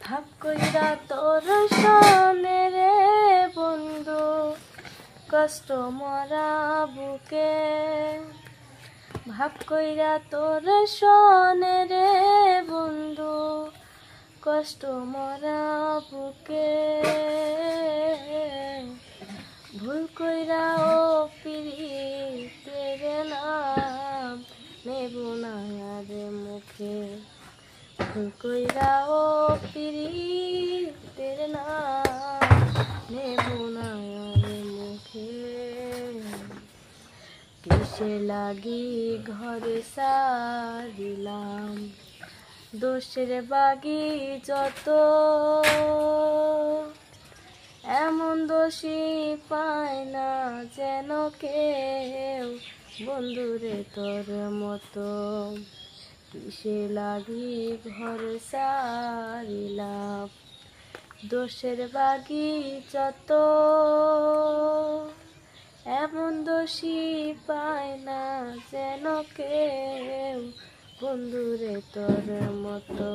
ভাব কইরা তোর সনে রে বন্ধু, কষ্ট মরা বুকে। ভাব কইরা তোর সনে রে বন্ধু, কষ্ট মরা বুকে। ভুল কইরা ও পিরিতের নাম নেব না আর মুখে। ভুল কইরা ও পিরিতের নাম নেব না আর মুখে। কিসে লাগি ঘরে সারিলাম, দোষের বাগি যত। এমন দোষী পায় না যেন কেউ, বন্ধুরে তোর মতো। কিসে লাগি ঘর সারিলাম, দোষের বাগি যত। এমন দোষী পায় না যেন কেউ, বন্ধুরে তোর মতো।